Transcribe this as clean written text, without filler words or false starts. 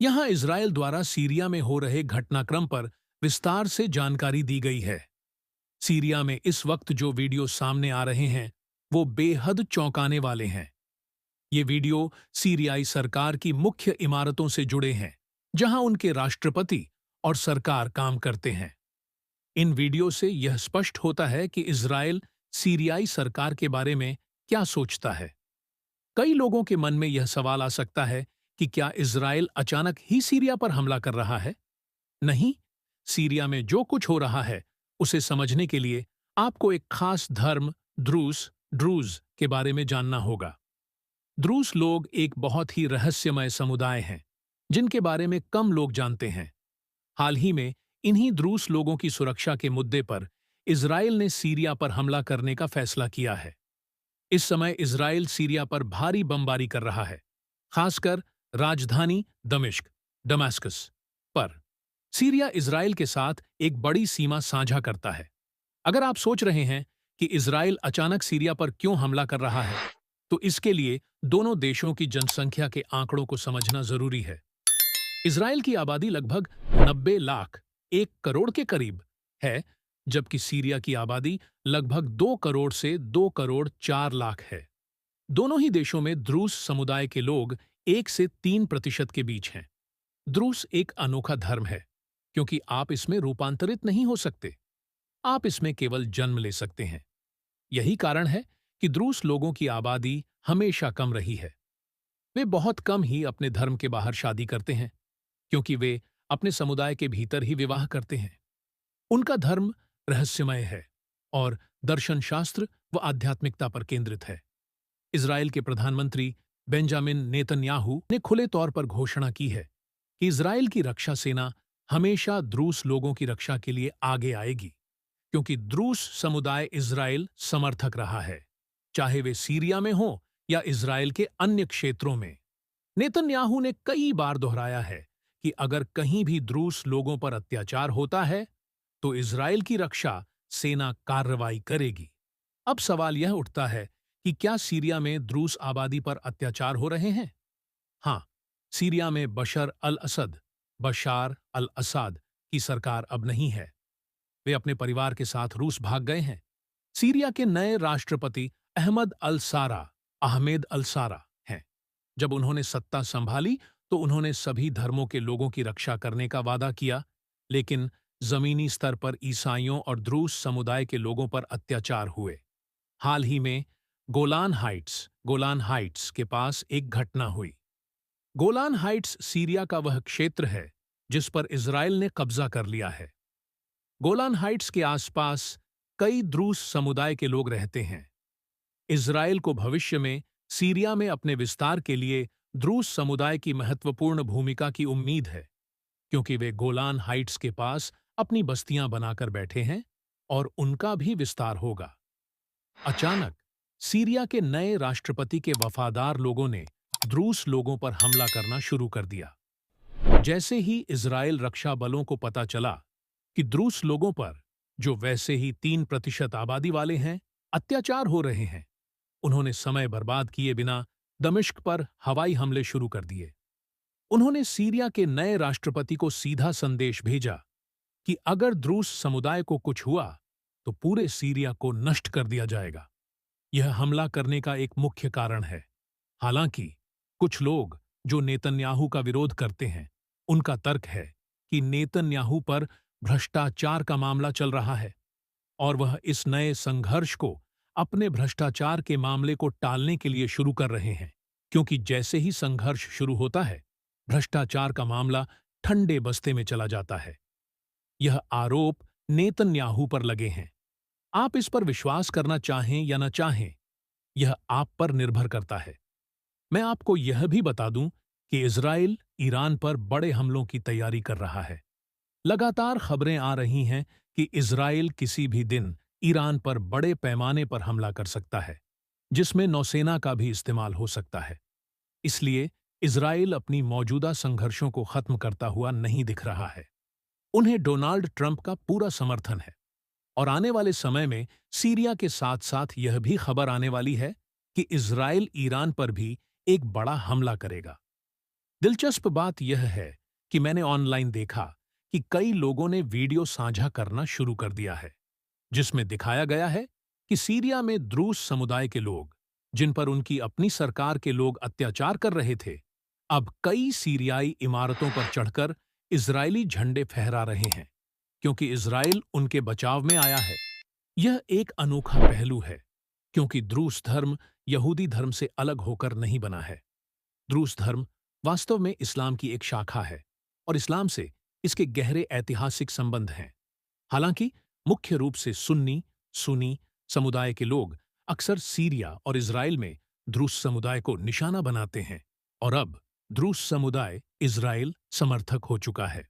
यहाँ इजरायल द्वारा सीरिया में हो रहे घटनाक्रम पर विस्तार से जानकारी दी गई है। सीरिया में इस वक्त जो वीडियो सामने आ रहे हैं वो बेहद चौंकाने वाले हैं। ये वीडियो सीरियाई सरकार की मुख्य इमारतों से जुड़े हैं, जहां उनके राष्ट्रपति और सरकार काम करते हैं। इन वीडियो से यह स्पष्ट होता है कि इजरायल सीरियाई सरकार के बारे में क्या सोचता है। कई लोगों के मन में यह सवाल आ सकता है कि क्या इजरायल अचानक ही सीरिया पर हमला कर रहा है? नहीं, सीरिया में जो कुछ हो रहा है उसे समझने के लिए आपको एक खास धर्म ड्रूज के बारे में जानना होगा। द्रूस लोग एक बहुत ही रहस्यमय समुदाय हैं, जिनके बारे में कम लोग जानते हैं। हाल ही में इन्हीं द्रूस लोगों की सुरक्षा के मुद्दे पर इजरायल ने सीरिया पर हमला करने का फैसला किया है। इस समय इजरायल सीरिया पर भारी बमबारी कर रहा है, खासकर राजधानी दमिश्क पर। सीरिया इजरायल के साथ एक बड़ी सीमा साझा करता है। अगर आप सोच रहे हैं कि इजरायल अचानक सीरिया पर क्यों हमला कर रहा है, तो इसके लिए दोनों देशों की जनसंख्या के आंकड़ों को समझना जरूरी है। इजरायल की आबादी लगभग 90 लाख 1 करोड़ के करीब है, जबकि सीरिया की आबादी लगभग 2 करोड़ से 2 करोड़ 4 लाख है। दोनों ही देशों में द्रूस समुदाय के लोग 1 से 3% के बीच हैं। द्रूस एक अनोखा धर्म है, क्योंकि आप इसमें रूपांतरित नहीं हो सकते। आप इसमें केवल जन्म ले सकते हैं। यही कारण है कि द्रूस लोगों की आबादी हमेशा कम रही है। वे बहुत कम ही अपने धर्म के बाहर शादी करते हैं, क्योंकि वे अपने समुदाय के भीतर ही विवाह करते हैं। उनका धर्म रहस्यमय है और दर्शन शास्त्र व आध्यात्मिकता पर केंद्रित है। इजरायल के प्रधानमंत्री बेंजामिन नेतन्याहू ने खुले तौर पर घोषणा की है कि इजरायल की रक्षा सेना हमेशा द्रूस लोगों की रक्षा के लिए आगे आएगी, क्योंकि द्रूस समुदाय इजरायल समर्थक रहा है, चाहे वे सीरिया में हो या इजरायल के अन्य क्षेत्रों में। नेतन्याहू ने कई बार दोहराया है कि अगर कहीं भी द्रूस लोगों पर अत्याचार होता है तो इजरायल की रक्षा सेना कार्रवाई करेगी। अब सवाल यह उठता है कि क्या सीरिया में द्रूस आबादी पर अत्याचार हो रहे हैं? हाँ, सीरिया में बशार अल असद की सरकार अब नहीं है। वे अपने परिवार के साथ रूस भाग गए हैं। सीरिया के नए राष्ट्रपति अहमेद अल सारा हैं। जब उन्होंने सत्ता संभाली तो उन्होंने सभी धर्मों के लोगों की रक्षा करने का वादा किया, लेकिन जमीनी स्तर पर ईसाइयों और द्रूस समुदाय के लोगों पर अत्याचार हुए। हाल ही में गोलान हाइट्स के पास एक घटना हुई। गोलान हाइट्स सीरिया का वह क्षेत्र है जिस पर इजरायल ने कब्जा कर लिया है। गोलान हाइट्स के आसपास कई द्रूस समुदाय के लोग रहते हैं। इजरायल को भविष्य में सीरिया में अपने विस्तार के लिए द्रूस समुदाय की महत्वपूर्ण भूमिका की उम्मीद है, क्योंकि वे गोलान हाइट्स के पास अपनी बस्तियां बनाकर बैठे हैं और उनका भी विस्तार होगा। अचानक सीरिया के नए राष्ट्रपति के वफादार लोगों ने द्रूस लोगों पर हमला करना शुरू कर दिया। जैसे ही इजरायल रक्षा बलों को पता चला कि द्रूस लोगों पर, जो वैसे ही 3% आबादी वाले हैं, अत्याचार हो रहे हैं, उन्होंने समय बर्बाद किए बिना दमिश्क पर हवाई हमले शुरू कर दिए। उन्होंने सीरिया के नए राष्ट्रपति को सीधा संदेश भेजा कि अगर द्रूस समुदाय को कुछ हुआ तो पूरे सीरिया को नष्ट कर दिया जाएगा। यह हमला करने का एक मुख्य कारण है। हालांकि कुछ लोग जो नेतन्याहू का विरोध करते हैं, उनका तर्क है कि नेतन्याहू पर भ्रष्टाचार का मामला चल रहा है और वह इस नए संघर्ष को अपने भ्रष्टाचार के मामले को टालने के लिए शुरू कर रहे हैं, क्योंकि जैसे ही संघर्ष शुरू होता है, भ्रष्टाचार का मामला ठंडे बस्ते में चला जाता है। यह आरोप नेतन्याहू पर लगे हैं। आप इस पर विश्वास करना चाहें या न चाहें, यह आप पर निर्भर करता है। मैं आपको यह भी बता दूं कि इजरायल ईरान पर बड़े हमलों की तैयारी कर रहा है। लगातार खबरें आ रही हैं कि इजरायल किसी भी दिन ईरान पर बड़े पैमाने पर हमला कर सकता है, जिसमें नौसेना का भी इस्तेमाल हो सकता है। इसलिए इजरायल अपनी मौजूदा संघर्षों को खत्म करता हुआ नहीं दिख रहा है। उन्हें डोनाल्ड ट्रंप का पूरा समर्थन है और आने वाले समय में सीरिया के साथ साथ यह भी खबर आने वाली है कि इजरायल ईरान पर भी एक बड़ा हमला करेगा। दिलचस्प बात यह है कि मैंने ऑनलाइन देखा कि कई लोगों ने वीडियो साझा करना शुरू कर दिया है, जिसमें दिखाया गया है कि सीरिया में द्रूस समुदाय के लोग, जिन पर उनकी अपनी सरकार के लोग अत्याचार कर रहे थे, अब कई सीरियाई इमारतों पर चढ़कर इजरायली झंडे फहरा रहे हैं, क्योंकि इजराइल उनके बचाव में आया है। यह एक अनोखा पहलू है, क्योंकि द्रूस धर्म यहूदी धर्म से अलग होकर नहीं बना है। द्रूस धर्म वास्तव में इस्लाम की एक शाखा है और इस्लाम से इसके गहरे ऐतिहासिक संबंध हैं। हालांकि मुख्य रूप से सुन्नी समुदाय के लोग अक्सर सीरिया और इजराइल में द्रूस समुदाय को निशाना बनाते हैं और अब द्रूस समुदाय इजराइल समर्थक हो चुका है।